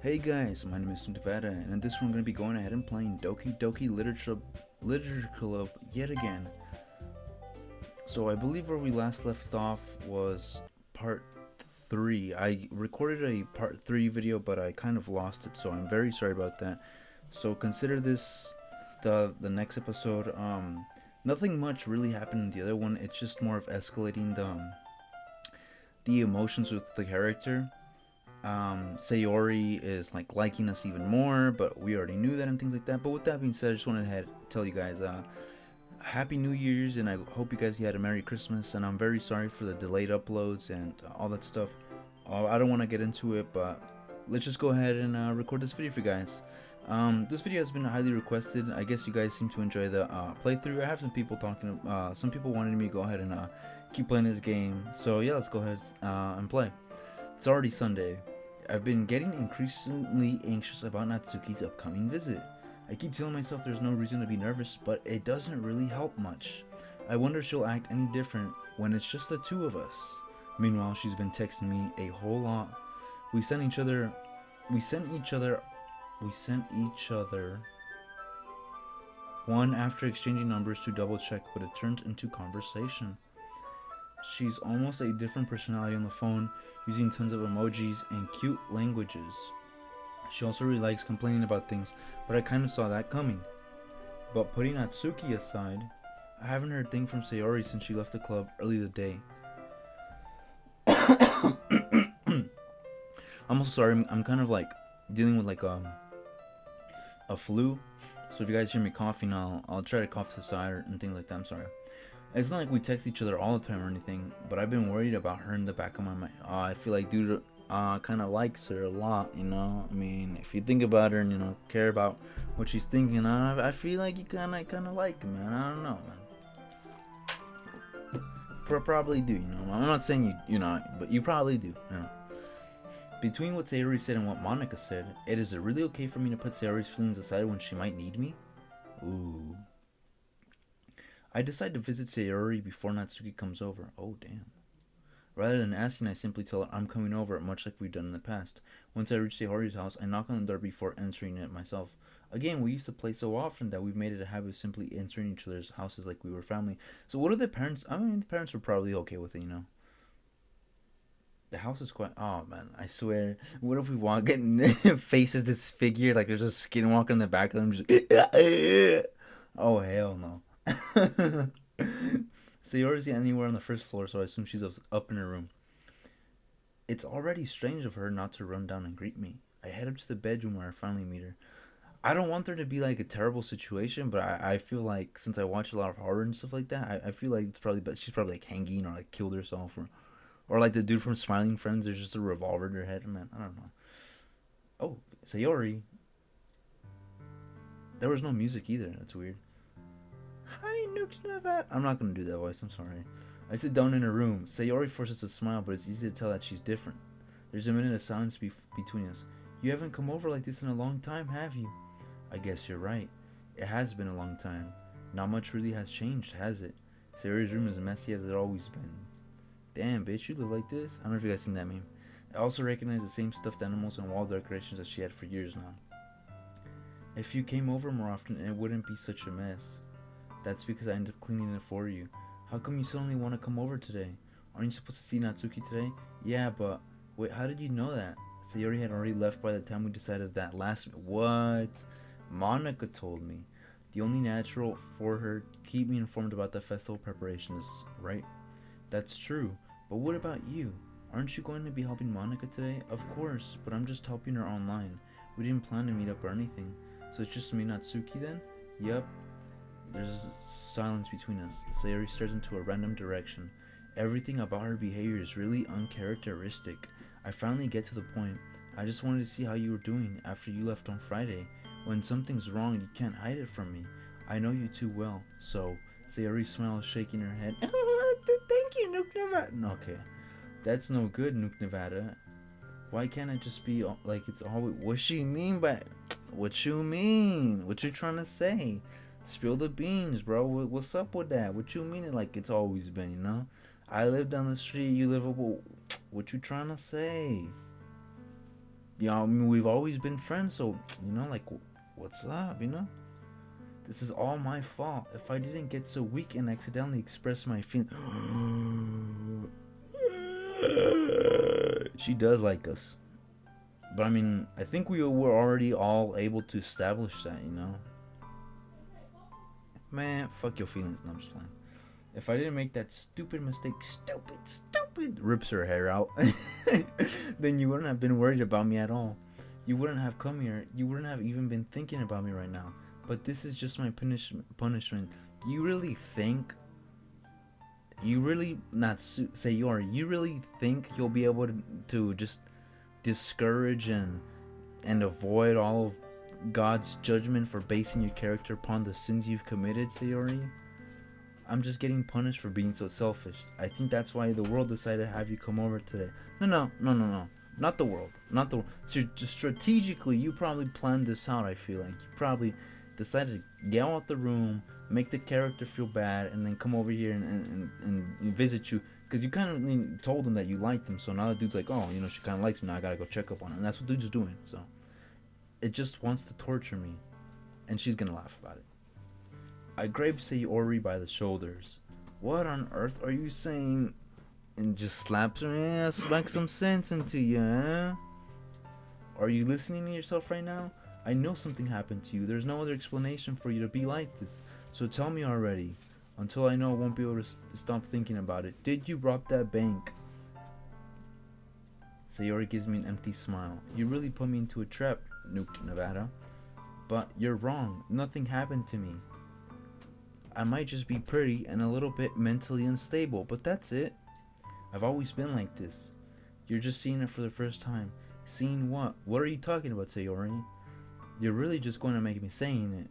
Hey guys, my name is Nevada, and in this one I'm going to be going ahead and playing Doki Doki Literature Club yet again. So I believe where we last left off was part 3. I recorded a part 3 video, but I kind of lost it, so I'm very sorry about that. So consider this the next episode. Nothing much really happened in the other one. It's just more of escalating the emotions with the character. Sayori is like liking us even more, but we already knew that and things like that. But with that being said, I just wanted to tell you guys Happy New Year's, and I hope you guys had a Merry Christmas. And I'm very sorry for the delayed uploads and all that stuff. I don't want to get into it, but let's just go ahead and record this video for you guys. This video has been highly requested. I guess you guys seem to enjoy the playthrough. I have some people talking. Some people wanted me to go ahead and keep playing this game. So yeah, let's go ahead and play. It's already Sunday. I've been getting increasingly anxious about Natsuki's upcoming visit. I keep telling myself there's no reason to be nervous, but it doesn't really help much. I wonder if she'll act any different when it's just the two of us. Meanwhile, she's been texting me a whole lot. We sent each other one after exchanging numbers to double check, but it turned into conversation. She's almost a different personality on the phone, using tons of emojis and cute languages. She also really likes complaining about things, but I kind of saw that coming. But putting Natsuki aside, I haven't heard a thing from Sayori since she left the club early the day. I'm also sorry, I'm kind of like dealing with like a flu, so if you guys hear me coughing, I'll try to cough to the side and things like that. I'm sorry. It's not like we text each other all the time or anything, but I've been worried about her in the back of my mind. I feel like dude kind of likes her a lot, you know. I mean, if you think about her and, you know, care about what she's thinking, I feel like you kind of like her, man. I don't know, man. Probably do, you know. I'm not saying you know, but you probably do, you know. Between what Sayori said and what Monica said, is it really okay for me to put Sayori's feelings aside when she might need me? Ooh. I decide to visit Sayori before Natsuki comes over. Oh, damn. Rather than asking, I simply tell her I'm coming over, much like we've done in the past. Once I reach Sayori's house, I knock on the door before entering it myself. Again, we used to play so often that we've made it a habit of simply entering each other's houses like we were family. So what are the parents? I mean, the parents were probably okay with it, you know. The house is quite... Oh, man, I swear. What if we walk in faces this figure, like there's a skinwalker in the back of them, just... Oh, hell no. Sayori's anywhere on the first floor, so I assume she's up in her room. It's already strange of her not to run down and greet me. I head up to the bedroom where I finally meet her. I don't want there to be like a terrible situation, but I feel like since I watch a lot of horror and stuff like that, I feel like it's probably she's probably like hanging or like killed herself or like the dude from Smiling Friends. There's just a revolver in her head. Man, I don't know. Oh, Sayori. There was no music either. That's weird. Hi, Nuke. I'm not gonna do that voice, I'm sorry. I sit down in her room. Sayori forces a smile, but it's easy to tell that she's different. There's a minute of silence between us. You haven't come over like this in a long time, have you? I guess you're right. It has been a long time. Not much really has changed, has it? Sayori's room is messy as it always been. Damn, bitch, you live like this? I don't know if you guys seen that meme. I also recognize the same stuffed animals and wall decorations that she had for years now. If you came over more often, it wouldn't be such a mess. That's because I ended up cleaning it for you. How come you suddenly want to come over today? Aren't you supposed to see Natsuki today? Yeah, but... Wait, how did you know that? Sayori had already left by the time we decided that last... What? Monica told me. The only natural for her to keep me informed about the festival preparations, right? That's true. But what about you? Aren't you going to be helping Monica today? Of course, but I'm just helping her online. We didn't plan to meet up or anything. So it's just me and Natsuki then? Yep. There's silence between us. Sayori stares into a random direction. Everything about her behavior is really uncharacteristic. I finally get to the point. I just wanted to see how you were doing after you left on Friday. When something's wrong, you can't hide it from me. I know you too well. So, Sayori smiles, shaking her head. Thank you, Nuke Nevada. Okay. That's no good, Nuke Nevada. Why can't it just be like it's always... What she mean by... What you mean? What you trying to say? Spill the beans, bro. What's up with that? What you mean? Like it's always been, you know? I live down the street. You live up. What you trying to say? You know, I mean, we've always been friends, so, you know, like, what's up, you know? This is all my fault. If I didn't get so weak and accidentally express my feelings. She does like us. But I mean, I think we were already all able to establish that, you know? Man, fuck your feelings. No, I'm just playing. If I didn't make that stupid mistake, stupid, rips her hair out, then you wouldn't have been worried about me at all. You wouldn't have come here. You wouldn't have even been thinking about me right now. But this is just my punishment. You really think... You really... Not Sayori. You really think you'll be able to just discourage and avoid all of God's judgment for basing your character upon the sins you've committed, Sayori? I'm just getting punished for being so selfish. I think that's why the world decided to have you come over today. No. Not the world. So strategically, you probably planned this out, I feel like. You probably decided to get out the room, make the character feel bad, and then come over here and visit you. Because you kind of told him that you liked him. So now the dude's like, oh, you know, she kind of likes me. Now I got to go check up on her. And that's what dude's doing. So it just wants to torture me. And she's going to laugh about it. I grabbed Sayori by the shoulders. What on earth are you saying? And just slaps her ass, smack some sense into you, huh? Are you listening to yourself right now? I know something happened to you. There's no other explanation for you to be like this. So tell me already. Until I know I won't be able to stop thinking about it. Did you rob that bank? Sayori gives me an empty smile. You really put me into a trap, Nuked Nevada. But you're wrong. Nothing happened to me. I might just be pretty and a little bit mentally unstable, but that's it. I've always been like this. You're just seeing it for the first time. Seeing what? What are you talking about, Sayori? You're really just going to make me saying it,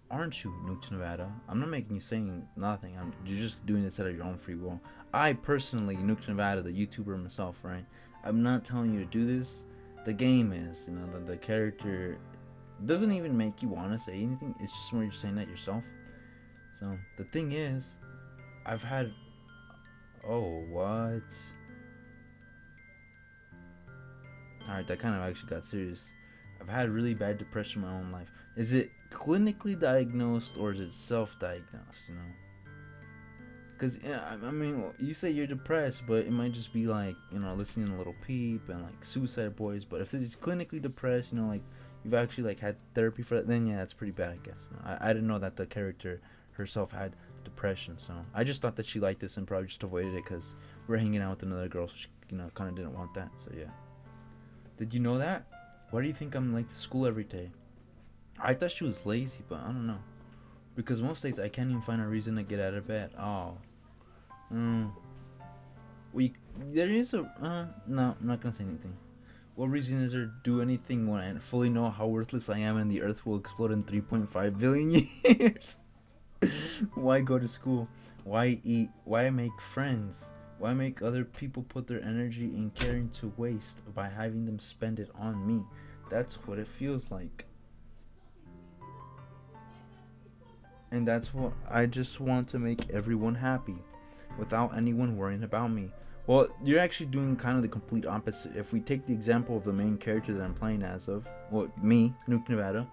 aren't you, Nuked Nevada? I'm not making you saying nothing. You're just doing this out of your own free will. I personally, Nuked Nevada, the YouTuber myself, right? I'm not telling you to do this. The game is, you know, the character doesn't even make you want to say anything. It's just more you're saying that yourself. So, the thing is, I've had... Oh, what? Alright, that kind of actually got serious. I've had really bad depression in my own life. Is it clinically diagnosed or is it self-diagnosed, you know? Because, yeah, I mean, you say you're depressed, but it might just be like, you know, listening to Little Peep and like Suicide Boys. But if it's clinically depressed, you know, like, you've actually like had therapy for that, then yeah, that's pretty bad, I guess. You know, I didn't know that the character herself had depression, so I just thought that she liked this and probably just avoided it because we're hanging out with another girl, so she, you know, kind of didn't want that. So yeah. Did you know that? Why do you think I'm late to school every day? I thought she was lazy, but I don't know. Because most days I can't even find a reason to get out of bed. Oh. There is a no, I'm not gonna say anything. What reason is there to do anything when I fully know how worthless I am and the earth will explode in 3.5 billion years? Why go to school? Why eat? Why make friends? Why make other people put their energy in caring to waste by having them spend it on me? That's what it feels like. And that's what I just want to make everyone happy without anyone worrying about me. Well, you're actually doing kind of the complete opposite. If we take the example of the main character that I'm playing as of, well, me, Nuke Nevada,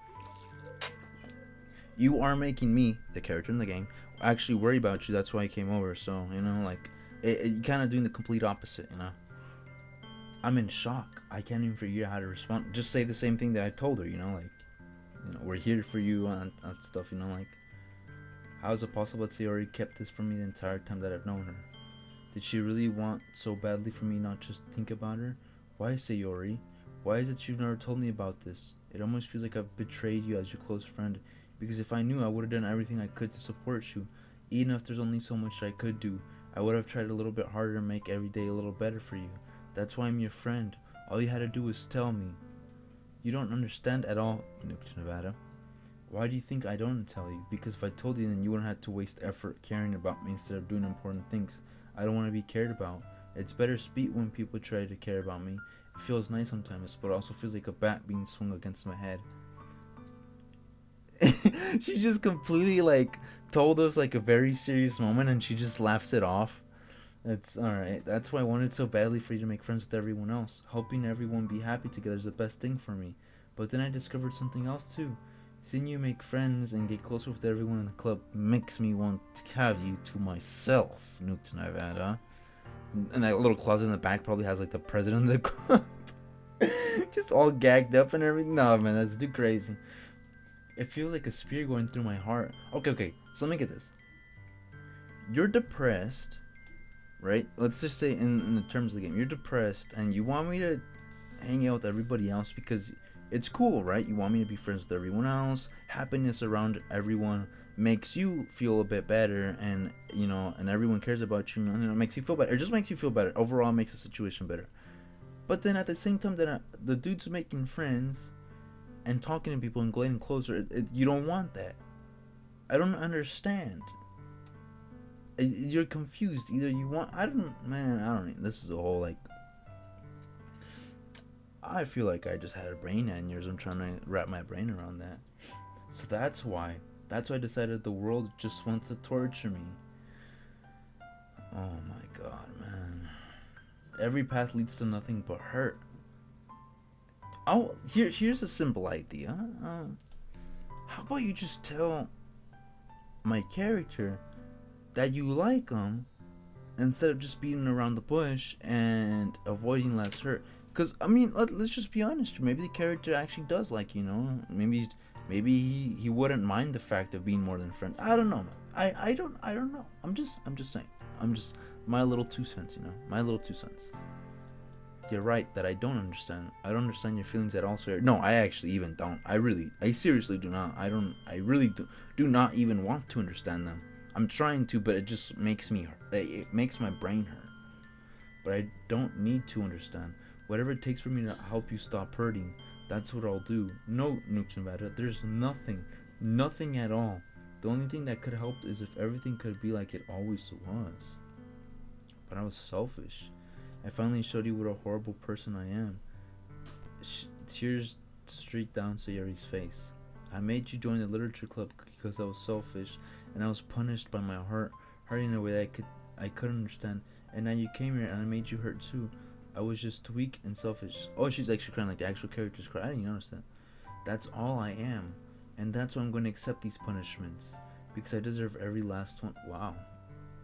you are making me, the character in the game, actually worry about you. That's why I came over. So, you know, like, you're kind of doing the complete opposite, you know. I'm in shock. I can't even figure out how to respond. Just say the same thing that I told her, you know, like, you know, we're here for you and stuff, you know, like, how is it possible that Sayori kept this from me the entire time that I've known her? Did she really want so badly for me not just think about her? Why, Sayori? Why is it you've never told me about this? It almost feels like I've betrayed you as your close friend. Because if I knew, I would have done everything I could to support you. Even if there's only so much I could do, I would have tried a little bit harder to make every day a little better for you. That's why I'm your friend. All you had to do was tell me. You don't understand at all, Nuked Nevada. Why do you think I don't tell you? Because if I told you, then you wouldn't have to waste effort caring about me instead of doing important things. I don't want to be cared about. It's better speak when people try to care about me. It feels nice sometimes, but it also feels like a bat being swung against my head. She just completely like told us like a very serious moment and she just laughs it off. That's alright. That's why I wanted so badly for you to make friends with everyone else. Helping everyone be happy together is the best thing for me. But then I discovered something else too. Seeing you make friends and get closer with everyone in the club makes me want to have you to myself, Newton Nevada. And that little closet in the back probably has like the president of the club. Just all gagged up and everything. No, man, that's too crazy. It feels like a spear going through my heart. Okay. So let me get this. You're depressed, right? Let's just say in the terms of the game, you're depressed and you want me to hang out with everybody else because it's cool, right? You want me to be friends with everyone else. Happiness around everyone makes you feel a bit better, and and everyone cares about you. It makes you feel better. It just makes you feel better. Overall, it makes the situation better. But then at the same time that the dude's making friends and talking to people and getting closer, you don't want that. I don't understand. You're confused. Either you want. I don't. This is a whole like. I feel like I just had a brain aneurysm trying to wrap my brain around that. So that's why. That's why I decided the world just wants to torture me. Oh my god, man. Every path leads to nothing but hurt. Oh, here's a simple idea. How about you just tell my character that you like him instead of just beating around the bush and avoiding less hurt? Because I mean, let's just be honest. Maybe the character actually does like Maybe he wouldn't mind the fact of being more than a friend. I don't know. I don't know. I'm just saying. I'm just my little 2 cents. My little 2 cents. You're right that I don't understand. I don't understand your feelings at all, sir. No, I actually even don't. I seriously do not. I really do not even want to understand them. I'm trying to, but it just makes me hurt. It makes my brain hurt. But I don't need to understand. Whatever it takes for me to help you stop hurting, that's what I'll do. No, Newton Nevada, there's nothing at all. The only thing that could help is if everything could be like it always was. But I was selfish. I finally showed you what a horrible person I am. Tears streaked down Sayori's face. I made you join the literature club because I was selfish, and I was punished by my heart hurting in a way that I couldn't understand. And now you came here and I made you hurt too. I was just weak and selfish. Oh, she's actually crying like the actual character's crying. I didn't notice that. That's all I am. And that's why I'm going to accept these punishments. Because I deserve every last one. Wow.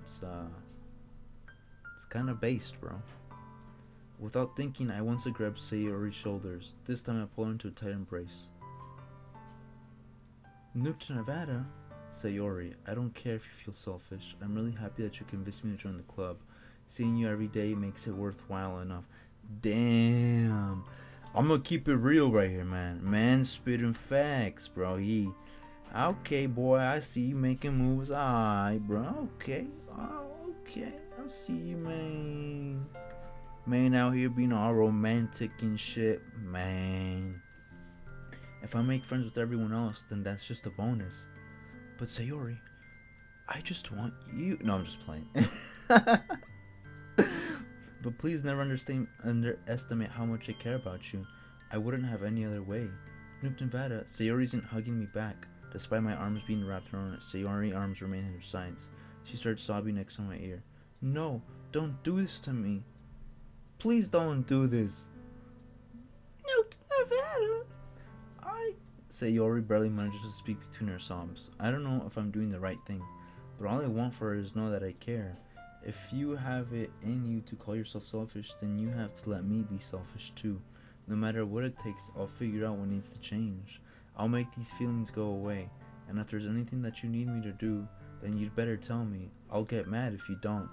It's kind of based, bro. Without thinking, I once grabbed Sayori's shoulders. This time I pulled her into a tight embrace. Newton Nevada? Sayori, I don't care if you feel selfish. I'm really happy that you convinced me to join the club. Seeing you every day makes it worthwhile enough. Damn. I'm gonna keep it real right here, man. Man spitting facts, bro. Okay, boy, I see you making moves. Alright, bro. Okay. I see you, man. Man out here being all romantic and shit. Man. If I make friends with everyone else, then that's just a bonus. But Sayori, I just want you. No, I'm just playing. But please never underestimate how much I care about you. I wouldn't have any other way. Newton Nevada, Sayori isn't hugging me back. Despite my arms being wrapped around her, Sayori's arms remain at her sides. She starts sobbing next to my ear. No, don't do this to me. Please don't do this. Newton Nevada, Sayori barely manages to speak between her sobs. I don't know if I'm doing the right thing, but all I want for her is to know that I care. If you have it in you to call yourself selfish, then you have to let me be selfish too. No matter what it takes, I'll figure out what needs to change. I'll make these feelings go away. And if there's anything that you need me to do, then you'd better tell me. I'll get mad if you don't.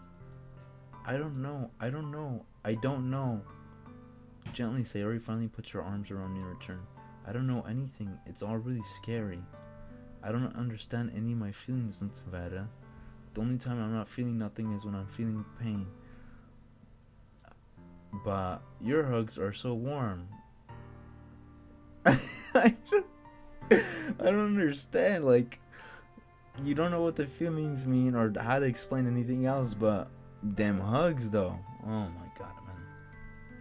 I don't know. Gently, Sayori finally puts her arms around me in return. I don't know anything. It's all really scary. I don't understand any of my feelings, Nevada. The only time I'm not feeling nothing is when I'm feeling pain. But your hugs are so warm. I don't understand. Like, you don't know what the feelings mean or how to explain anything else, but them hugs, though. Oh my god, man.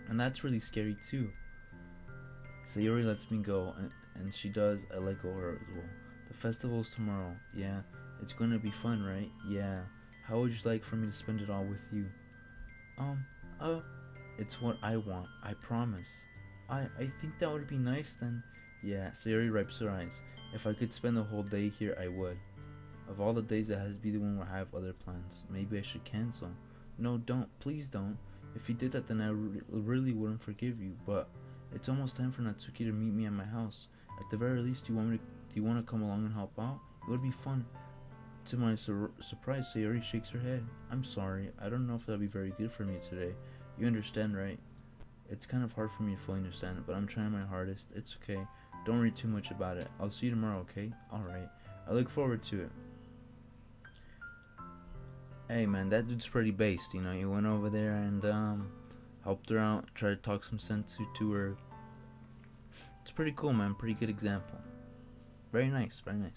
And that's really scary, too. Sayori lets me go, and she does. I let go of her as well. The festival's tomorrow. Yeah. It's gonna be fun, right? Yeah. How would you like for me to spend it all with you? Um, uh, it's what I want, I promise. I think that would be nice then. Yeah, Sayori wipes her eyes. If I could spend the whole day here, I would. Of all the days, it has to be the one where I have other plans. Maybe I should cancel. No, don't. Please don't. If you did that, then I really wouldn't forgive you. But it's almost time for Natsuki to meet me at my house. At the very least, do you want to come along and help out? It would be fun. To my surprise, Sayori shakes her head. I'm sorry. I don't know if that'll be very good for me today. You understand, right? It's kind of hard for me to fully understand, but I'm trying my hardest. It's okay. Don't worry too much about it. I'll see you tomorrow, okay? Alright. I look forward to it. Hey man, that dude's pretty based, you know. He went over there and helped her out, tried to talk some sense to her. It's pretty cool, man. Pretty good example. Very nice, man.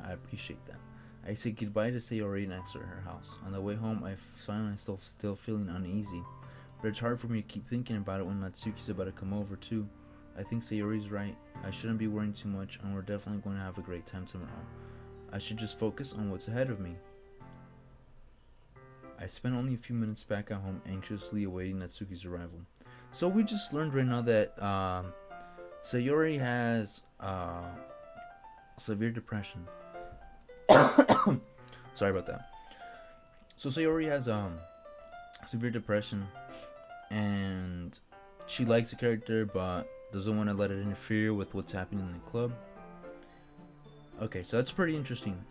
I appreciate that. I said goodbye to Sayori next to her house. On the way home, I find myself still feeling uneasy. But it's hard for me to keep thinking about it when Natsuki's about to come over too. I think Sayori's right. I shouldn't be worrying too much, and we're definitely going to have a great time tomorrow. I should just focus on what's ahead of me. I spent only a few minutes back at home, anxiously awaiting Natsuki's arrival. So we just learned right now that Sayori has severe depression. Sorry about that. So Sayori has severe depression, and she likes the character but doesn't want to let it interfere with what's happening in the club. Okay, so that's pretty interesting.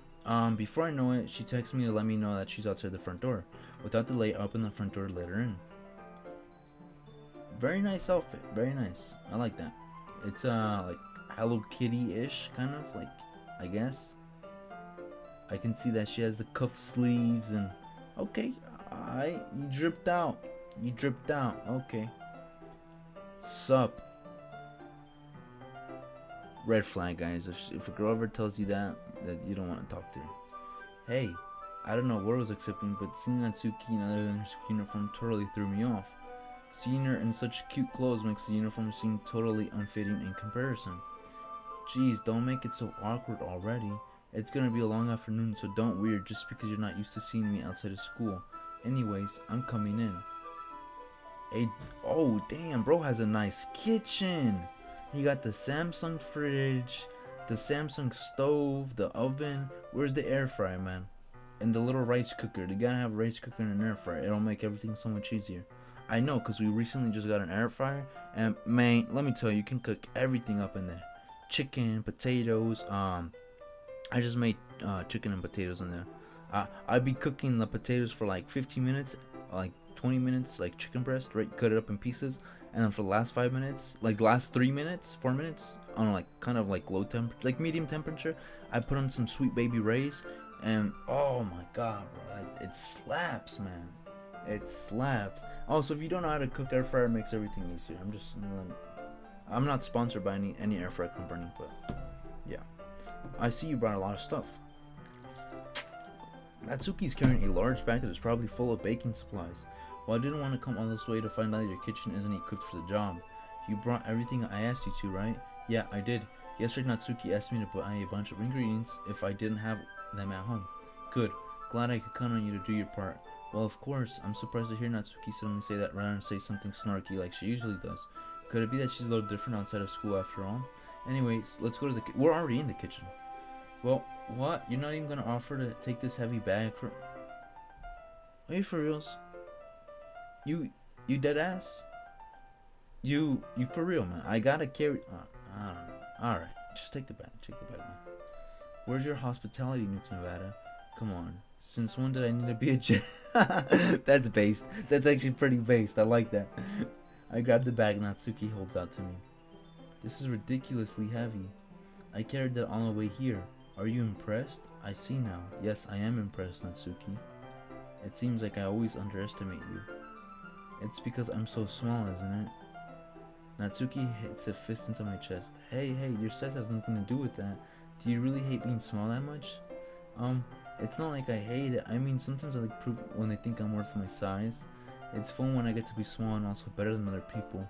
Before I know it, she texts me to let me know that she's outside the front door. Without delay, I open the front door to let her in. Very nice outfit, very nice. I like that. It's like Hello Kitty-ish, kind of, like, I guess. I can see that she has the cuff sleeves and okay, you dripped out. Okay. Sup. Red flag, guys. If a girl ever tells you that you don't want to talk to her. Hey, I don't know what I was expecting, but seeing Natsuki in other than her uniform totally threw me off. Seeing her in such cute clothes makes the uniform seem totally unfitting in comparison. Jeez, don't make it so awkward already. It's gonna be a long afternoon, so don't weird just because you're not used to seeing me outside of school. Anyways, I'm coming in. Hey, oh damn, bro has a nice kitchen. He got the Samsung fridge, the Samsung stove, the oven. Where's the air fryer, man? And the little rice cooker. You gotta have a rice cooker and an air fryer. It'll make everything so much easier. I know, because we recently just got an air fryer. And man, let me tell you, you can cook everything up in there. Chicken, potatoes, I just made chicken and potatoes in there. I'd be cooking the potatoes for like 15 minutes, like 20 minutes, like chicken breast, right? Cut it up in pieces. And then for the last 5 minutes, like last 3 minutes, 4 minutes, on like kind of like low temp, like medium temperature, I put on some Sweet Baby Ray's, and oh my god, bro, it slaps, man. It slaps. Also, if you don't know how to cook, air fryer makes everything easier. I'm not sponsored by any air fryer company, but yeah. I see you brought a lot of stuff. Natsuki's carrying a large bag that is probably full of baking supplies. Well, I didn't want to come all this way to find out your kitchen isn't equipped for the job. You brought everything I asked you to, right? Yeah, I did. Yesterday Natsuki asked me to buy a bunch of ingredients if I didn't have them at home. Good. Glad I could count on you to do your part. Well, of course. I'm surprised to hear Natsuki suddenly say that rather than say something snarky like she usually does. Could it be that she's a little different outside of school after all? Anyways, let's go to the we're already in the kitchen. Well, what? You're not even gonna offer to take this heavy bag for... Are you for reals? You dead ass? You for real, man? I gotta carry... I don't know. Alright, just take the bag. Man. Where's your hospitality, Newton, Nevada? Come on. Since when did I need to be a That's based. That's actually pretty based. I like that. I grab the bag Natsuki holds out to me. This is ridiculously heavy. I carried that all the way here. Are you impressed? I see now. Yes, I am impressed, Natsuki. It seems like I always underestimate you. It's because I'm so small, isn't it? Natsuki hits a fist into my chest. Hey, your size has nothing to do with that. Do you really hate being small that much? It's not like I hate it. I mean, sometimes I like prove when they think I'm worth my size. It's fun when I get to be small and also better than other people.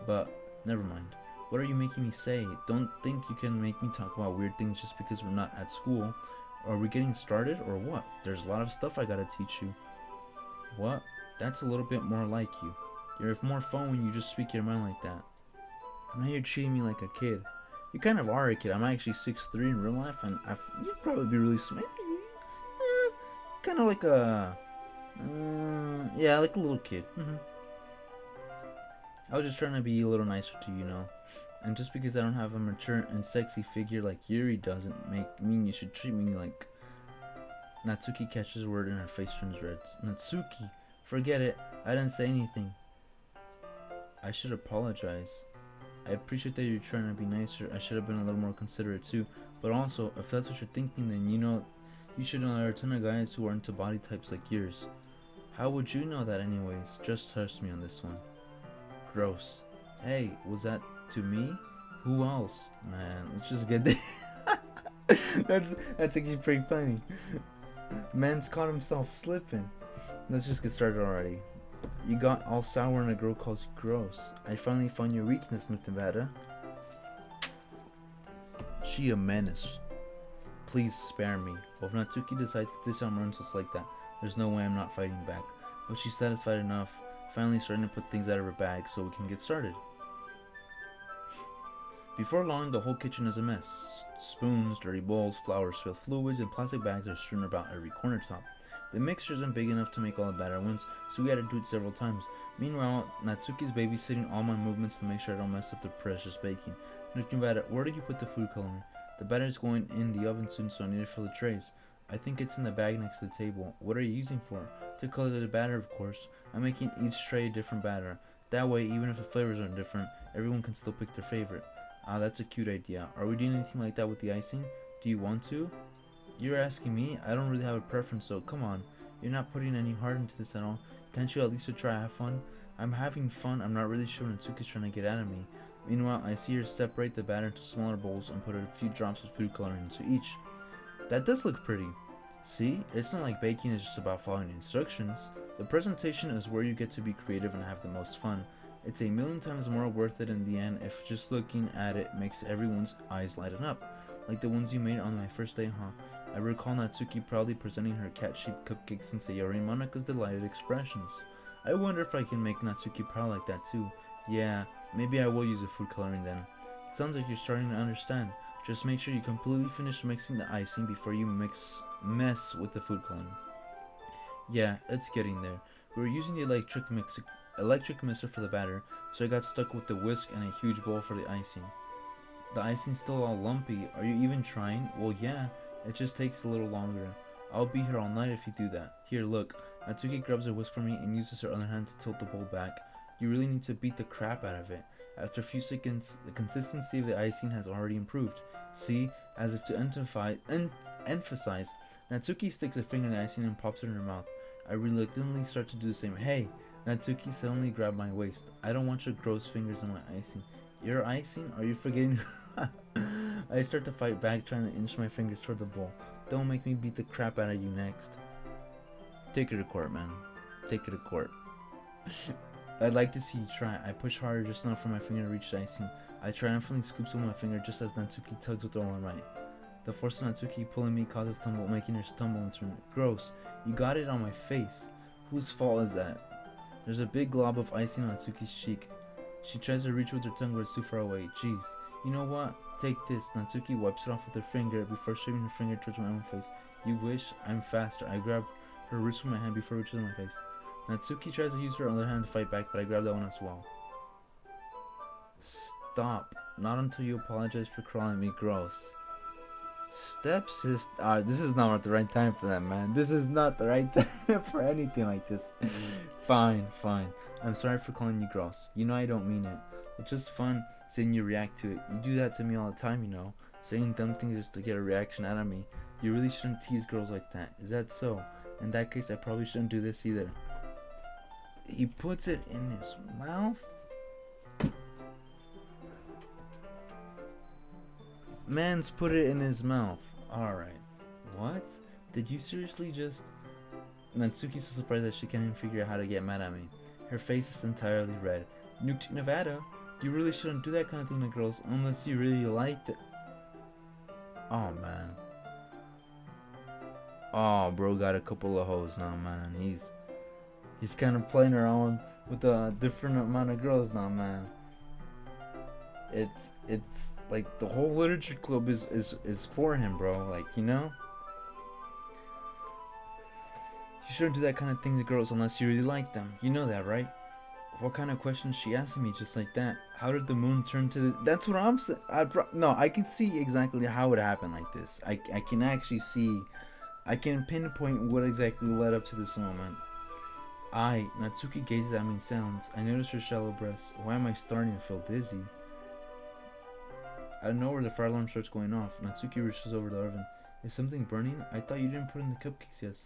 But, never mind. What are you making me say? Don't think you can make me talk about weird things just because we're not at school. Are we getting started or what? There's a lot of stuff I gotta teach you. What? That's a little bit more like you. You're more fun when you just speak your mind like that. Now you're treating me like a kid. You kind of are a kid. I'm actually 6'3" in real life, and you'd probably be really smart. Kind of like a... yeah, like a little kid. I was just trying to be a little nicer to you, know. And just because I don't have a mature and sexy figure like Yuri doesn't mean you should treat me like... Natsuki catches a word and her face turns red. Natsuki, forget it. I didn't say anything. I should apologize. I appreciate that you're trying to be nicer. I should have been a little more considerate too. But also, if that's what you're thinking, then you should know there are a ton of guys who are into body types like yours. How would you know that anyways? Just trust me on this one. Gross. Hey, was that to me? Who else? Man, let's just get there. That's actually pretty funny. Man's caught himself slipping. Let's just get started already. You got all sour and a girl calls you gross. I finally found your weakness, Nevada. She a menace. Please spare me. Well, if Natsuki decides to dish on insults like that, there's no way I'm not fighting back. But she's satisfied enough, finally starting to put things out of her bag so we can get started. Before long, the whole kitchen is a mess. Spoons, dirty bowls, flour, spilled fluids, and plastic bags are strewn about every corner top. The mixture isn't big enough to make all the batter at once, so we had to do it several times. Meanwhile, Natsuki's babysitting all my movements to make sure I don't mess up the precious baking. Nevada, where did you put the food coloring? The batter is going in the oven soon, so I need to fill the trays. I think it's in the bag next to the table. What are you using for? To color the batter, of course. I'm making each tray a different batter. That way, even if the flavors are different, everyone can still pick their favorite. Ah, that's a cute idea. Are we doing anything like that with the icing? Do you want to? You're asking me? I don't really have a preference, so come on. You're not putting any heart into this at all. Can't you at least try to have fun? I'm having fun. I'm not really sure Natsuki's trying to get at me. Meanwhile, I see her separate the batter into smaller bowls and put a few drops of food coloring into each. That does look pretty. See? It's not like baking is just about following instructions. The presentation is where you get to be creative and have the most fun. It's a million times more worth it in the end if just looking at it makes everyone's eyes lighten up. Like the ones you made on my first day, huh? I recall Natsuki proudly presenting her cat-shaped cupcakes and Sayori and Monika's delighted expressions. I wonder if I can make Natsuki proud like that too. Yeah, maybe I will use the food coloring then. It sounds like you're starting to understand. Just make sure you completely finish mixing the icing before you mess with the food coloring. Yeah, it's getting there. We were using the electric mixer for the batter, so I got stuck with the whisk and a huge bowl for the icing. The icing's still all lumpy. Are you even trying? Well, yeah. It just takes a little longer. I'll be here all night if you do that. Here, look. Natsuki grabs her whisk from me and uses her other hand to tilt the bowl back. You really need to beat the crap out of it. After a few seconds, the consistency of the icing has already improved. See? As if to emphasize, Natsuki sticks a finger in the icing and pops it in her mouth. I reluctantly start to do the same. Hey! Natsuki suddenly grabbed my waist. I don't want your gross fingers on my icing. Your icing? Are you forgetting? I start to fight back, trying to inch my fingers toward the bowl. Don't make me beat the crap out of you next. Take her to court, man. Take her to court. I'd like to see you try. I push harder just enough for my finger to reach the icing. I triumphantly scoops with my finger just as Natsuki tugs with all her might. The force of Natsuki pulling me causes tumble, making her stumble and turn. Gross. You got it on my face. Whose fault is that? There's a big glob of icing on Natsuki's cheek. She tries to reach with her tongue, but it's too far away. Jeez. You know what? Take this. Natsuki wipes it off with her finger before shoving her finger towards my own face. You wish? I'm faster. I grab her wrist with my hand before reaching my face. Natsuki tries to use her other hand to fight back, but I grab that one as well. Stop. Not until you apologize for calling me gross. Stepsis. This is not the right time for that, man. This is not the right time for anything like this. Fine. I'm sorry for calling you gross. You know I don't mean it. It's just fun seeing you react to it. You do that to me all the time, you know. Saying dumb things just to get a reaction out of me. You really shouldn't tease girls like that. Is that so? In that case, I probably shouldn't do this either. He puts it in his mouth? Man's put it in his mouth. Alright. What? Did you seriously just... Natsuki's so surprised that she can't even figure out how to get mad at me. Her face is entirely red. Nevada, you really shouldn't do that kind of thing to girls unless you really liked it. Oh, man. Oh, bro got a couple of hoes now, man. He's He's kind of playing around with a different amount of girls now, man. It's like the whole literature club is for him, bro. Like, you know, you shouldn't do that kind of thing to girls unless you really like them. You know that, right? What kind of questions she asking me just like that? How did the moon turn to the... That's what I'm saying. No, I can see exactly how it happened like this. I can actually see... I can pinpoint what exactly led up to this moment. Natsuki gazes at me and sounds. I notice her shallow breaths. Why am I starting to feel dizzy? Out of nowhere, the fire alarm starts going off. Natsuki reaches over the oven. Is something burning? I thought you didn't put in the cupcakes yet.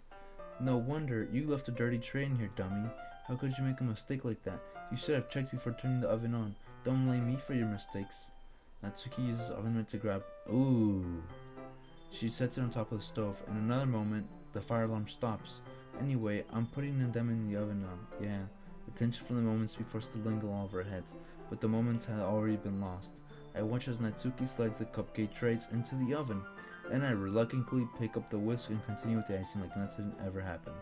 No wonder. You left a dirty tray in here, dummy. How could you make a mistake like that? You should have checked before turning the oven on. Don't blame me for your mistakes. Natsuki uses the oven mitt to grab... Ooh. She sets it on top of the stove. In another moment, the fire alarm stops. Anyway, I'm putting them in the oven now. Yeah, the tension from the moments before still linger all over our heads, but the moments had already been lost. I watch as Natsuki slides the cupcake trays into the oven, and I reluctantly pick up the whisk and continue with the icing like nothing ever happened.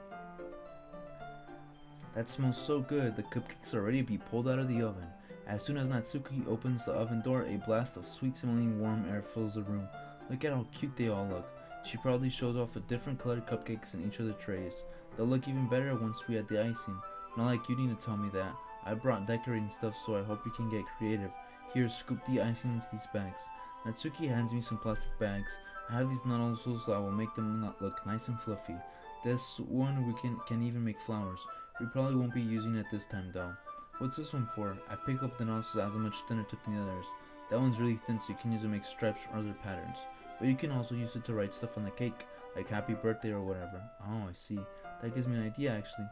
That smells so good. The cupcakes are ready to be pulled out of the oven. As soon as Natsuki opens the oven door, a blast of sweet-smelling warm air fills the room. Look at how cute they all look. She proudly shows off the different colored cupcakes in each of the trays. They'll look even better once we add the icing. Not like you need to tell me that. I brought decorating stuff, so I hope you can get creative. Here, scoop the icing into these bags. Natsuki hands me some plastic bags. I have these nozzles that will make them look nice and fluffy. This one we can even make flowers. We probably won't be using it this time though. What's this one for? I pick up the nozzles as a much thinner tip than the others. That one's really thin, so you can use it to make stripes or other patterns. But you can also use it to write stuff on the cake, like happy birthday or whatever. Oh, I see. That gives me an idea actually.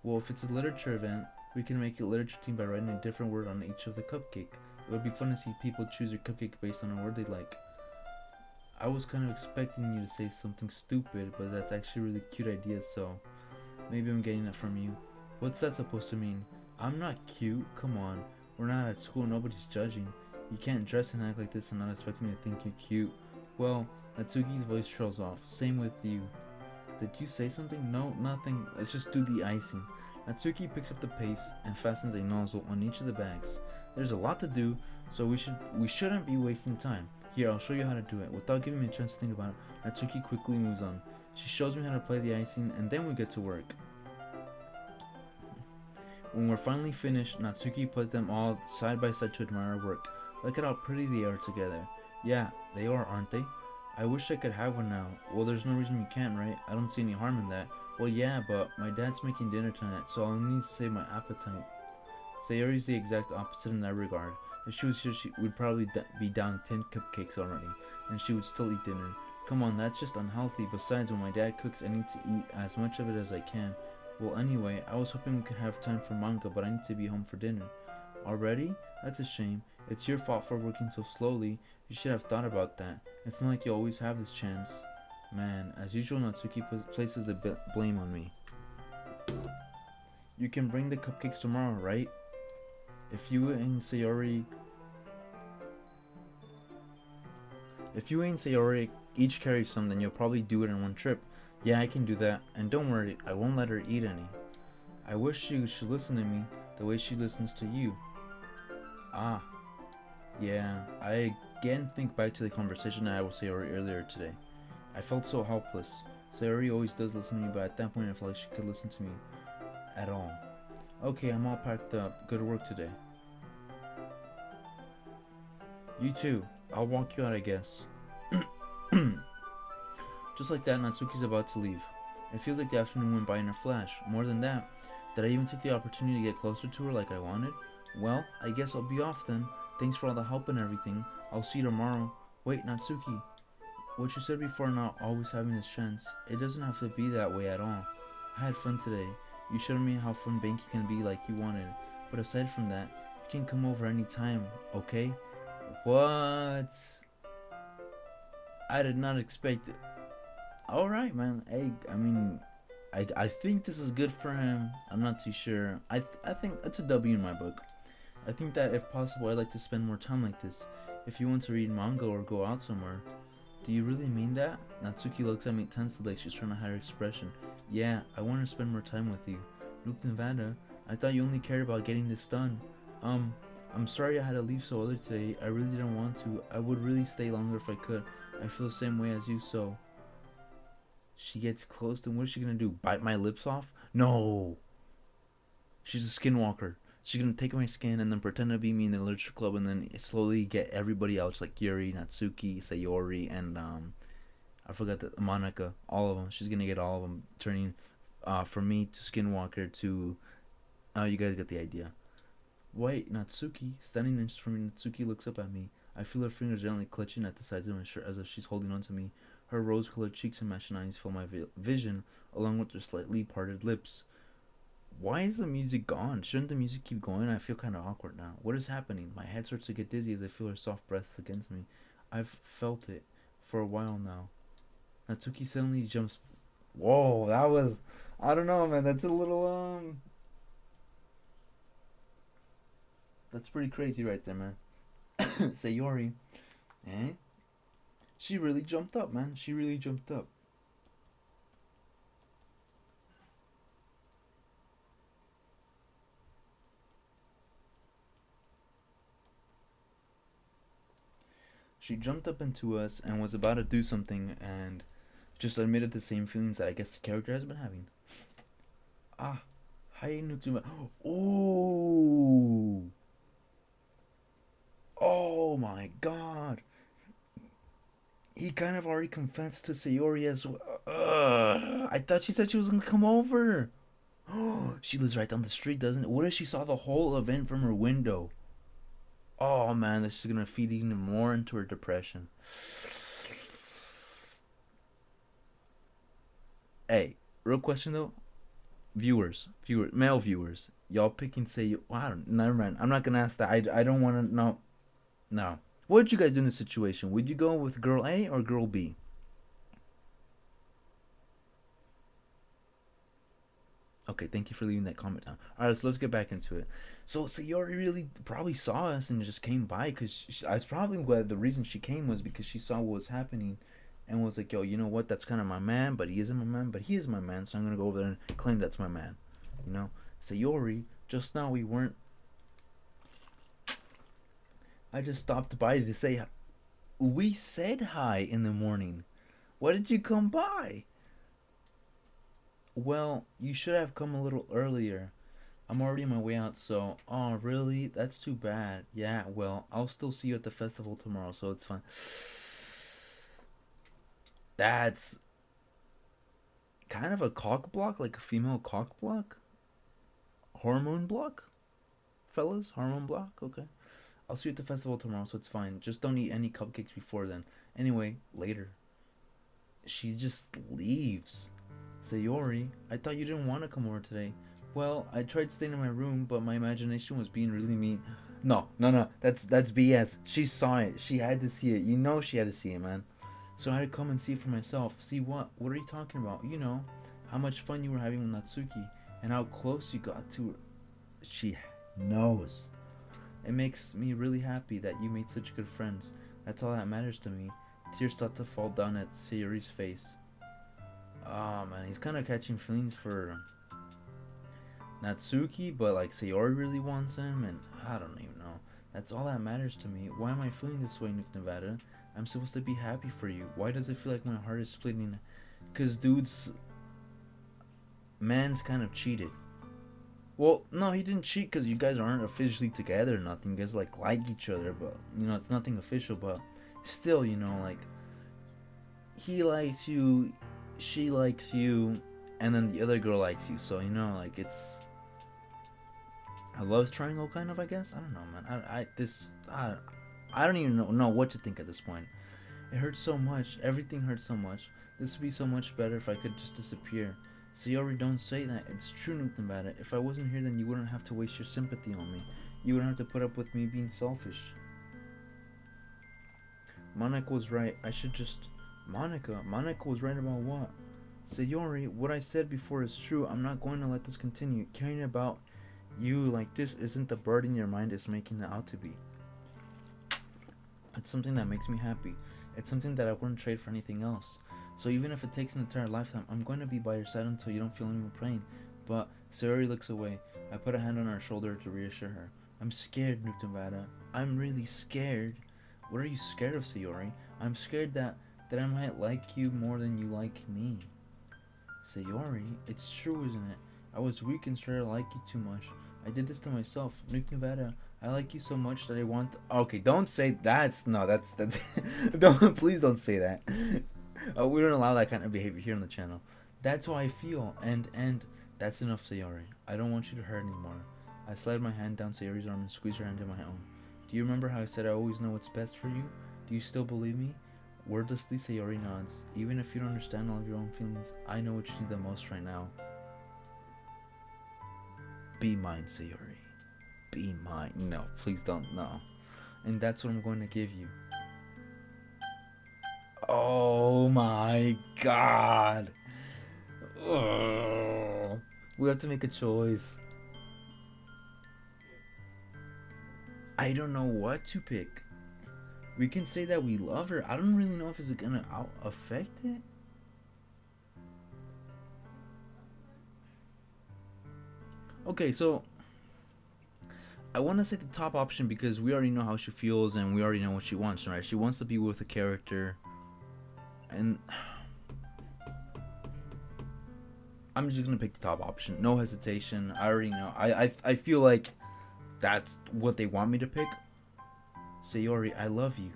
Well, if it's a literature event, we can make a literature team by writing a different word on each of the cupcake. It would be fun to see people choose their cupcake based on a word they like. I was kind of expecting you to say something stupid, but that's actually a really cute idea, so maybe I'm getting it from you. What's that supposed to mean? I'm not cute, come on. We're not at school, nobody's judging. You can't dress and act like this and not expect me to think you're cute. Well, Natsuki's voice trails off. Same with you. Did you say something? No, nothing. Let's just do the icing. Natsuki picks up the paste and fastens a nozzle on each of the bags. There's a lot to do, so we shouldn't be wasting time. Here, I'll show you how to do it. Without giving me a chance to think about it, Natsuki quickly moves on. She shows me how to apply the icing, and then we get to work. When we're finally finished, Natsuki put them all side by side to admire our work. Look at how pretty they are together. Yeah, they are, aren't they? I wish I could have one now. Well, there's no reason you can't, right? I don't see any harm in that. Well, yeah, but my dad's making dinner tonight, so I'll need to save my appetite. Sayori's the exact opposite in that regard. If she was here, she would probably be down 10 cupcakes already, and she would still eat dinner. Come on, that's just unhealthy. Besides, when my dad cooks, I need to eat as much of it as I can. Well, anyway, I was hoping we could have time for manga, but I need to be home for dinner. Already? That's a shame. It's your fault for working so slowly. You should have thought about that. It's not like you always have this chance. Man, as usual, Natsuki places the blame on me. You can bring the cupcakes tomorrow, right? If you and Sayori each carry some, then you'll probably do it in one trip. Yeah, I can do that. And don't worry, I won't let her eat any. I wish she should listen to me the way she listens to you. Ah. Yeah, I again think back to the conversation I had with Sayori earlier today. I felt so helpless. Sayori always does listen to me, but at that point I felt like she could listen to me at all. Okay, I'm all packed up. Good work today. You too. I'll walk you out, I guess. Just like that, Natsuki's about to leave. It feels like the afternoon went by in a flash. More than that, did I even take the opportunity to get closer to her like I wanted? Well, I guess I'll be off then. Thanks for all the help and everything. I'll see you tomorrow. Wait, Natsuki. What you said before not always having this chance, it doesn't have to be that way at all. I had fun today. You showed me how fun banking can be like you wanted. But aside from that, you can come over anytime, okay? What? I did not expect it. Alright, man. Hey, I mean, I think this is good for him. I'm not too sure. I think it's a W in my book. I think that if possible, I'd like to spend more time like this. If you want to read manga or go out somewhere. Do you really mean that? Natsuki looks at me tensely like she's trying to hide her expression. Yeah, I want to spend more time with you. Nuke Nevada, I thought you only cared about getting this done. I'm sorry I had to leave so early today. I really didn't want to. I would really stay longer if I could. I feel the same way as you, so... She gets close, then what is she gonna do? Bite my lips off? No! She's a skinwalker. She's gonna take my skin and then pretend to be me in the literature club and then slowly get everybody else like Yuri, Natsuki, Sayori, and I forgot the Monica. All of them. She's gonna get all of them turning from me to skinwalker to... you guys get the idea. Wait, Natsuki. Standing in front of me, Natsuki looks up at me. I feel her fingers gently clutching at the sides of my shirt as if she's holding on to me. Her rose-colored cheeks and matching eyes fill my vision, along with her slightly parted lips. Why is the music gone? Shouldn't the music keep going? I feel kind of awkward now. What is happening? My head starts to get dizzy as I feel her soft breaths against me. I've felt it for a while now. Natsuki suddenly jumps... Whoa, that was... I don't know, man. That's a little, That's pretty crazy right there, man. Sayori. Eh? She really jumped up, man. She really jumped up. She jumped up into us and was about to do something and just admitted the same feelings that I guess the character has been having. Ah. Hi, Nutsuma. Oh! Oh my god. He kind of already confessed to Sayori as well. I thought she said she was gonna come over. She lives right down the street, doesn't it? What if she saw the whole event from her window? Oh man, this is gonna feed even more into her depression. Hey, real question though. Viewers, male viewers, y'all picking say, well, I don't, never mind. I'm not gonna ask that. I don't want to know. No. What would you guys do in this situation? Would you go with girl A or girl B? Okay, thank you for leaving that comment down. Alright, so let's get back into it. So Sayori really probably saw us and just came by because that's probably what the reason she came was because she saw what was happening and was like, yo, you know what? That's kind of my man, but he isn't my man, but he is my man, so I'm going to go over there and claim that's my man. You know? Sayori, just now we weren't... I just stopped by to say, we said hi in the morning. Why did you come by? Well, you should have come a little earlier. I'm already on my way out, so... Oh, really? That's too bad. Yeah, well, I'll still see you at the festival tomorrow, so it's fine. That's... kind of a cock block, like a female cock block? Hormone block? Fellas, hormone block? Okay. I'll see you at the festival tomorrow, so it's fine. Just don't eat any cupcakes before then. Anyway, later. She just leaves. Sayori, I thought you didn't want to come over today. Well, I tried staying in my room, but my imagination was being really mean. No. That's BS. She saw it. She had to see it. You know she had to see it, man. So I had to come and see it for myself. See what? What are you talking about? You know, how much fun you were having with Natsuki and how close you got to her. She knows. It makes me really happy that you made such good friends. That's all that matters to me. Tears start to fall down at Sayori's face. Oh man, he's kind of catching feelings for Natsuki, but like Sayori really wants him, and I don't even know. That's all that matters to me. Why am I feeling this way, Nuke Nevada? I'm supposed to be happy for you. Why does it feel like my heart is splitting? Cause dude's man's kind of cheated. Well, no, he didn't cheat because you guys aren't officially together or nothing. You guys like each other, but you know it's nothing official. But still, you know, like he likes you, she likes you, and then the other girl likes you. So you know, like it's a love triangle kind of, I guess. I don't know, man. I don't even know what to think at this point. It hurts so much. Everything hurts so much. This would be so much better if I could just disappear. Sayori, don't say that. It's true, Nuke Nevada. If I wasn't here, then you wouldn't have to waste your sympathy on me. You wouldn't have to put up with me being selfish. Monica was right. I should just... Monica was right about what? Sayori, what I said before is true. I'm not going to let this continue. Caring about you like this isn't the burden your mind is making it out to be. It's something that makes me happy. It's something that I wouldn't trade for anything else. So even if it takes an entire lifetime, I'm going to be by your side until you don't feel any more pain. But Sayori looks away. I put a hand on her shoulder to reassure her. I'm scared, Nuke Nevada. I'm really scared. What are you scared of, Sayori? I'm scared that I might like you more than you like me. Sayori, it's true, isn't it? I was weak and started to like you too much. I did this to myself. Nuke Nevada, I like you so much that I want... Okay, don't say that's... No, that's... don't, please don't say that. We don't allow that kind of behavior here on the channel. That's how I feel, and that's enough, Sayori. I don't want you to hurt anymore. I slid my hand down Sayori's arm and squeezed her hand in my own. Do you remember how I said I always know what's best for you? Do you still believe me? Wordlessly, Sayori nods. Even if you don't understand all of your own feelings, I know what you need the most right now. Be mine, Sayori. Be mine. No, please don't. No. And that's what I'm going to give you. Oh my god. Ugh. We have to make a choice. I don't know what to pick. We can say that we love her. I don't really know if it's gonna affect it. Okay, so I want to say the top option because we already know how she feels and we already know what she wants, right? She wants to be with a character, and I'm just gonna pick the top option. No hesitation. I already know. I feel like that's what they want me to pick. Sayori, I love you.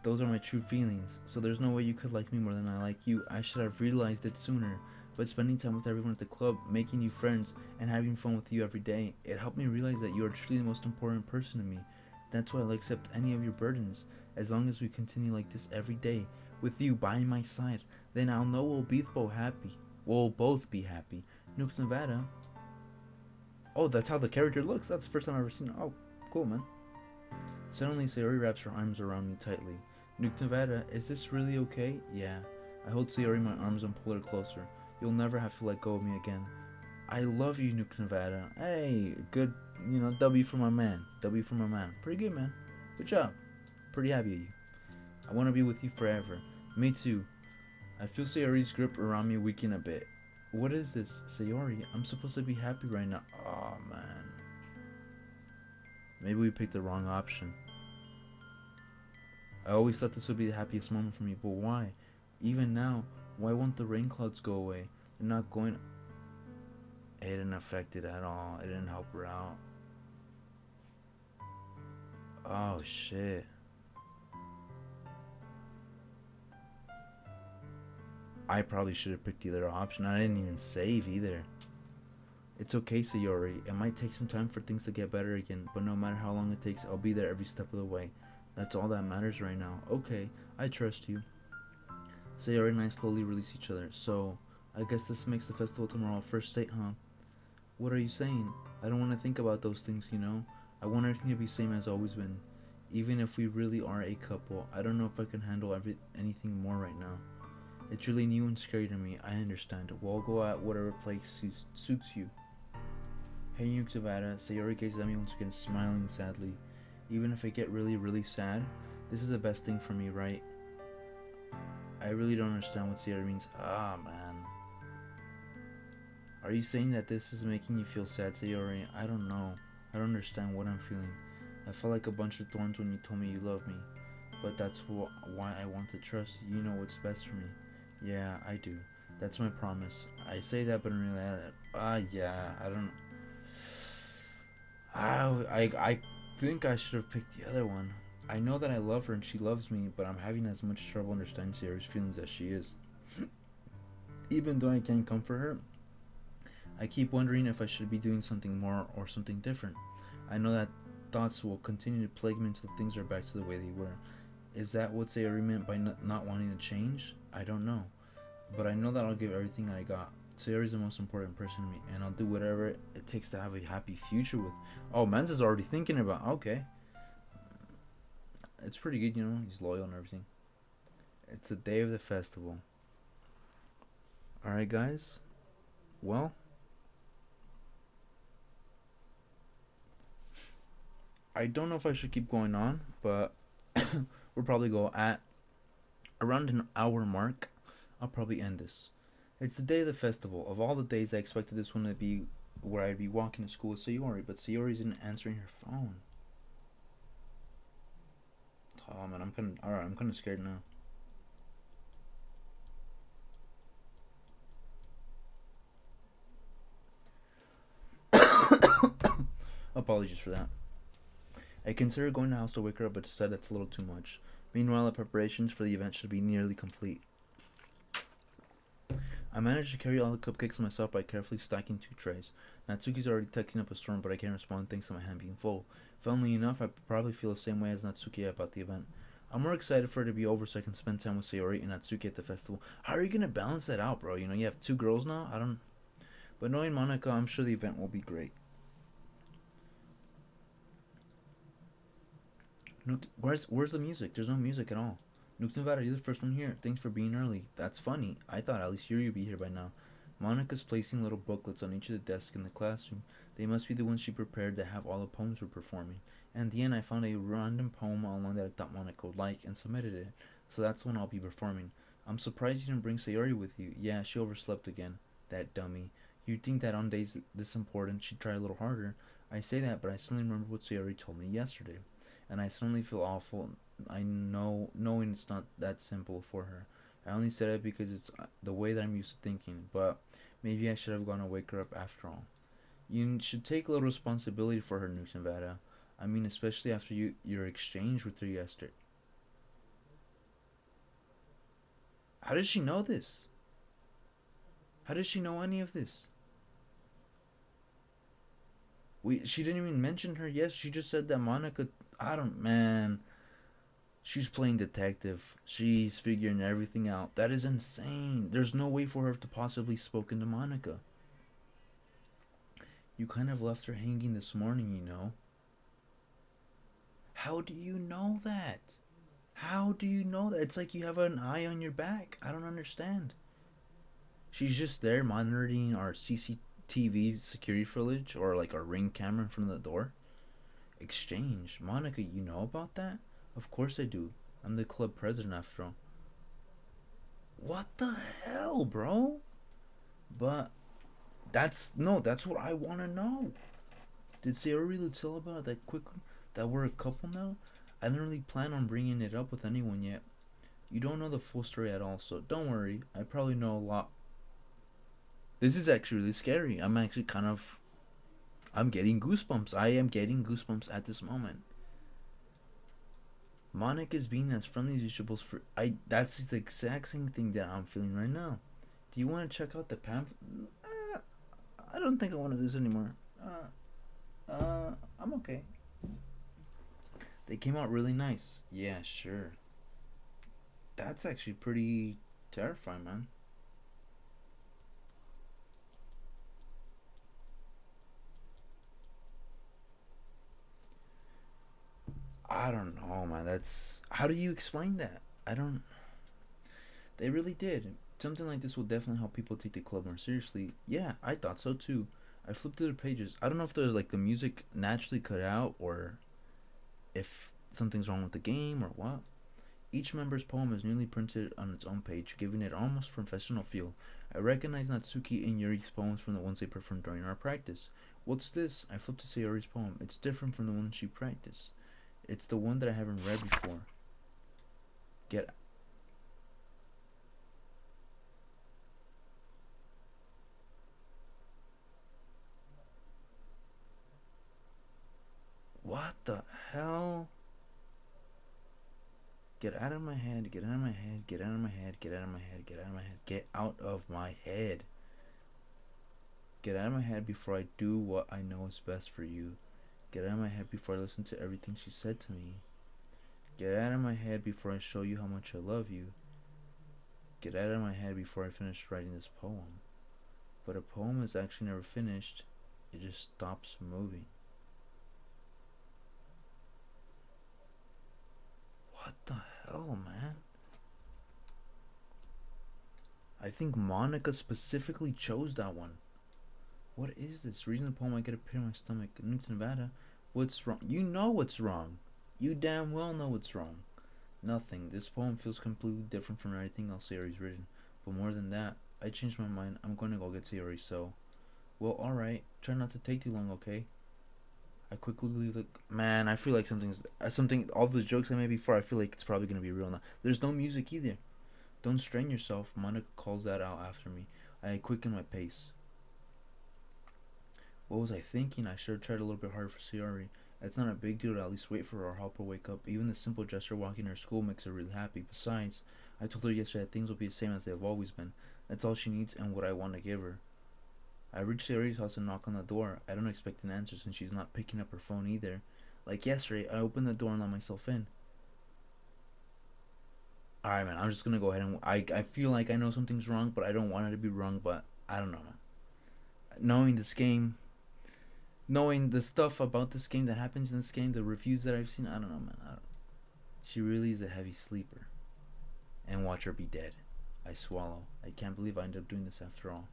Those are my true feelings. So there's no way you could like me more than I like you. I should have realized it sooner. But spending time with everyone at the club, making new friends, and having fun with you every day, it helped me realize that you are truly the most important person to me. That's why I'll accept any of your burdens. As long as we continue like this every day, with you by my side, then I'll know we'll both happy. We'll both be happy. Nuke Nevada. Oh, that's how the character looks. That's the first time I've ever seen it. Oh, cool, man. Suddenly, Sayori wraps her arms around me tightly. Nuke Nevada, is this really okay? Yeah. I hold Sayori in my arms and pull her closer. You'll never have to let go of me again. I love you, Nuke Nevada. Hey, good, W for my man. W for my man. Pretty good, man. Good job. Pretty happy with you. I want to be with you forever. Me too. I feel Sayori's grip around me weaken a bit. What is this? Sayori, I'm supposed to be happy right now. Oh, man. Maybe we picked the wrong option. I always thought this would be the happiest moment for me, but why? Even now, why won't the rain clouds go away? They're not going... It didn't affect it at all. It didn't help her out. Oh, shit. I probably should have picked the other option. I didn't even save either. It's okay, Sayori. It might take some time for things to get better again, but no matter how long it takes, I'll be there every step of the way. That's all that matters right now. Okay, I trust you. Sayori and I slowly release each other. So, I guess this makes the festival tomorrow a first date, huh? What are you saying? I don't want to think about those things, I want everything to be the same as always been. Even if we really are a couple, I don't know if I can handle anything more right now. It's really new and scary to me. I understand. We'll go at whatever place suits you. Hey, Nuke Nevada. Sayori gazes at me once again, smiling sadly. Even if I get really, really sad, this is the best thing for me, right? I really don't understand what Sayori means. Ah, man. Are you saying that this is making you feel sad, Sayori? I don't know. I don't understand what I'm feeling. I felt like a bunch of thorns when you told me you love me. But that's why I want to trust you. You know what's best for me. Yeah, I do. That's my promise. I say that, but in reality, yeah, I don't... I think I should have picked the other one. I know that I love her and she loves me, but I'm having as much trouble understanding Sayori's feelings as she is. Even though I can't comfort her, I keep wondering if I should be doing something more or something different. I know that thoughts will continue to plague me until things are back to the way they were. Is that what Sayori meant by not wanting to change? I don't know. But I know that I'll give everything I got. Sayori's the most important person to me, and I'll do whatever it takes to have a happy future with. Oh, Men's is already thinking about, okay. It's pretty good, he's loyal and everything. It's the day of the festival. Alright, guys. Well, I don't know if I should keep going on, but we'll probably go at around an hour mark. I'll probably end this. It's the day of the festival. Of all the days, I expected this one to be where I'd be walking to school with Sayori, but Sayori isn't answering her phone. Oh man, I'm kind of scared now. Apologies for that. I considered going to the house to wake her up, but decided that's a little too much. Meanwhile, the preparations for the event should be nearly complete. I managed to carry all the cupcakes myself by carefully stacking 2 trays. Natsuki's already texting up a storm, but I can't respond thanks to my hand being full. Funnily enough, I probably feel the same way as Natsuki about the event. I'm more excited for it to be over so I can spend time with Sayori and Natsuki at the festival. How are you gonna balance that out, bro? You know, you have 2 girls now? I don't... But knowing Monica, I'm sure the event will be great. Where's the music? There's no music at all. Nuke Nevada, you're the first one here. Thanks for being early. That's funny. I thought at least you'd be here by now. Monica's placing little booklets on each of the desks in the classroom. They must be the ones she prepared to have all the poems we're performing. And in the end, I found a random poem online that I thought Monica would like and submitted it. So that's one I'll be performing. I'm surprised you didn't bring Sayori with you. Yeah, she overslept again. That dummy. You'd think that on days this important she'd try a little harder. I say that, but I suddenly remember what Sayori told me yesterday. And I suddenly feel awful. I know, knowing it's not that simple for her. I only said it because it's the way that I'm used to thinking, but maybe I should have gone to wake her up after all. You should take a little responsibility for her, Newt Nevada. I mean, especially after your exchange with her yesterday. How does she know this? How does she know any of this? She didn't even mention her. Yes, she just said that Monica. Man. She's playing detective. She's figuring everything out. That is insane. There's no way for her to possibly spoken to Monica. You kind of left her hanging this morning, you know. How do you know that? How do you know that? It's like you have an eye on your back. I don't understand. She's just there monitoring our CCTV security footage or like our ring camera in front of the door. Exchange. Monica, you know about that? Of course I do. I'm the club president after all. What the hell, bro? But that's what I want to know. Did Sayori really tell about it that quickly? That we're a couple now? I didn't really plan on bringing it up with anyone yet. You don't know the full story at all, so don't worry. I probably know a lot. This is actually really scary. I'm getting goosebumps. I am getting goosebumps at this moment. Monica's being as friendly as usual for that's the exact same thing that I'm feeling right now. Do you want to check out the pamphlet? I don't think I want to do this anymore. I'm okay. They came out really nice. Yeah, sure. That's actually pretty terrifying, man. I don't know, man. That's how do you explain that? I don't. They really did. Something like this will definitely help people take the club more seriously. Yeah, I thought so too. I flipped through the pages. I don't know if the music naturally cut out or if something's wrong with the game or what. Each member's poem is newly printed on its own page, giving it almost professional feel. I recognize Natsuki and Yuri's poems from the ones they performed during our practice. What's this? I flipped to Sayori's poem. It's different from the one she practiced. It's the one that I haven't read before. Get What the hell? Get out of my head, get out of my head, get out of my head, get out of my head, get out of my head, get out of my head. Get out of my head before I do what I know is best for you. Get out of my head before I listen to everything she said to me. Get out of my head before I show you how much I love you. Get out of my head before I finish writing this poem. But a poem is actually never finished. It just stops moving. What the hell, man? I think Monica specifically chose that one. What is this? Reading the poem, I get a pit in my stomach. Newt, Nevada. What's wrong? You know what's wrong. You damn well know what's wrong. Nothing. This poem feels completely different from everything else Sayori's written. But more than that, I changed my mind. I'm going to go get Sayori, so... Well, alright. Try not to take too long, okay? I quickly leave the... Man, I feel like something... All the jokes I made before, I feel like it's probably going to be real now. There's no music either. Don't strain yourself. Monica calls that out after me. I quicken my pace. What was I thinking? I should have tried a little bit harder for Sayori. It's not a big deal to at least wait for her or help her wake up. Even the simple gesture walking her to school makes her really happy. Besides, I told her yesterday that things will be the same as they have always been. That's all she needs and what I want to give her. I reach Sayori's house and knock on the door. I don't expect an answer since she's not picking up her phone either. Like yesterday, I opened the door and let myself in. Alright, man, I'm just gonna go ahead and... I feel like I know something's wrong, but I don't want it to be wrong, but I don't know, man. Knowing this game... Knowing the stuff about this game that happens in this game, the reviews that I've seen, I don't know, man. She really is a heavy sleeper. And watch her be dead. I swallow. I can't believe I ended up doing this after all.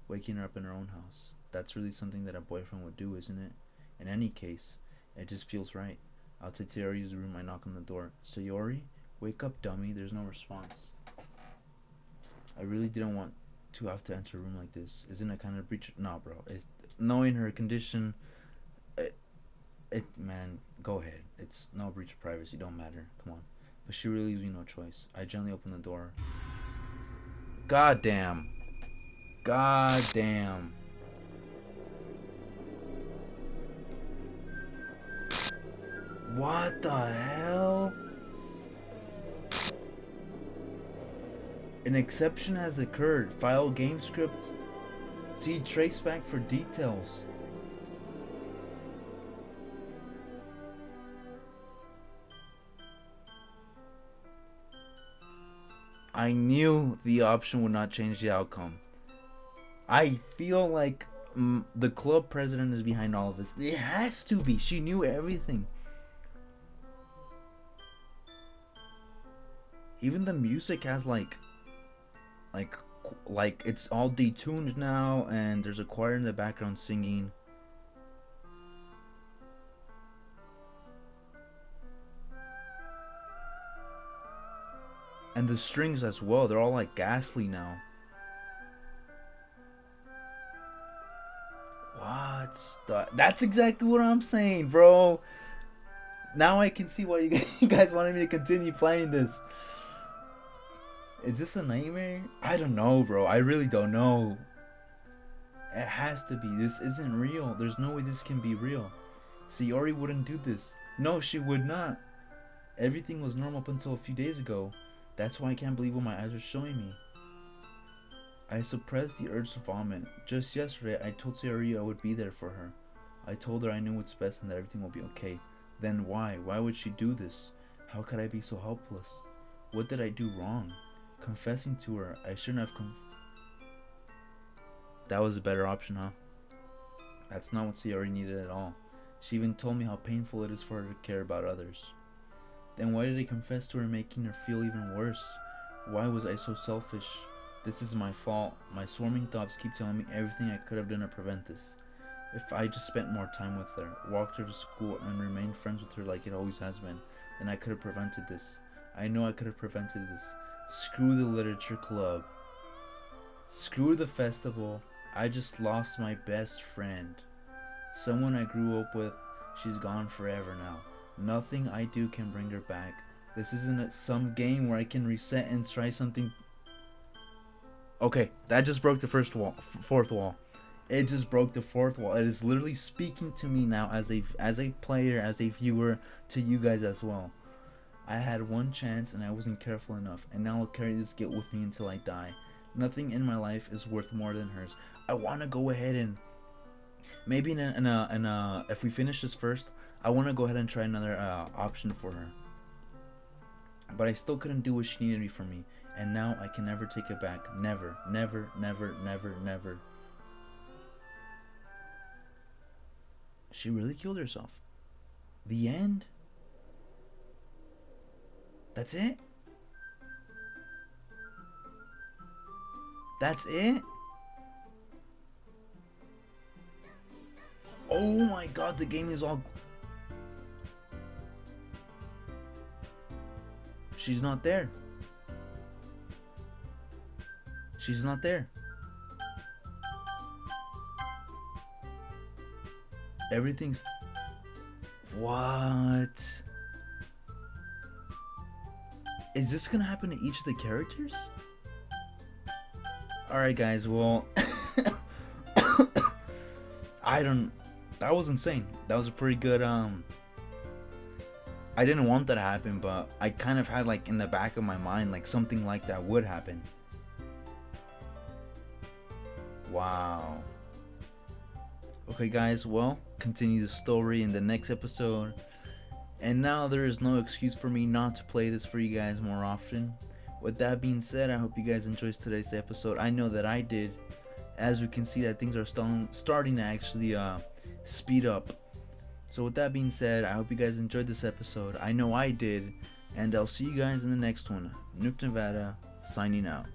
Waking her up in her own house. That's really something that a boyfriend would do, isn't it? In any case, it just feels right. Outside Sayori's room, I knock on the door. Sayori? Wake up, dummy. There's no response. I really didn't want to have to enter a room like this. Isn't it kind of breach? Nah, bro. Knowing her condition, man, go ahead. It's no breach of privacy. Don't matter. Come on. But she really leaves me no choice. I gently open the door. God damn. God damn. What the hell? An exception has occurred. File game scripts. See traceback for details. I knew the option would not change the outcome. I feel like the club president is behind all of this. It has to be. She knew everything. Even the music has like it's all detuned now, and there's a choir in the background singing. And the strings as well, they're all like ghastly now. That's exactly what I'm saying, bro. Now I can see why you guys wanted me to continue playing this. Is this a nightmare? I don't know, bro. I really don't know. It has to be. This isn't real. There's no way this can be real. Sayori wouldn't do this. No, she would not. Everything was normal up until a few days ago. That's why I can't believe what my eyes are showing me. I suppressed the urge to vomit. Just yesterday, I told Sayori I would be there for her. I told her I knew what's best and that everything will be okay. Then why? Why would she do this? How could I be so helpless? What did I do wrong? Confessing to her, I shouldn't have That was a better option, huh? That's not what Sayori needed at all. She even told me how painful it is for her to care about others. Then why did I confess to her, making her feel even worse? Why was I so selfish? This is my fault. My swarming thoughts keep telling me everything I could have done to prevent this. If I just spent more time with her, walked her to school, and remained friends with her like it always has been, then I could have prevented this. I know I could have prevented this. Screw the literature club. Screw the festival. I just lost my best friend. Someone I grew up with. She's gone forever now. Nothing I do can bring her back. This isn't some game where I can reset and try something. Okay, that just broke the fourth wall. It just broke the fourth wall. It is literally speaking to me now as a player, as a viewer, to you guys as well. I had one chance and I wasn't careful enough, and now I'll carry this guilt with me until I die. Nothing in my life is worth more than hers. I want to go ahead and maybe if we finish this first, I want to go ahead and try another option for her. But I still couldn't do what she needed me from me, and now I can never take it back. Never, never, never, never, never. She really killed herself. The end? That's it? That's it? Oh my god, the game is all... She's not there. She's not there. Everything's... What? Is this gonna happen to each of the characters? Alright guys, well... That was insane. That was a pretty good, I didn't want that to happen, but I kind of had like in the back of my mind like something like that would happen. Wow. Okay guys, well, continue the story in the next episode. And now there is no excuse for me not to play this for you guys more often. With that being said, I hope you guys enjoyed today's episode. I know that I did. As we can see that things are starting to actually speed up. So with that being said, I hope you guys enjoyed this episode. I know I did. And I'll see you guys in the next one. Nuke Nevada, signing out.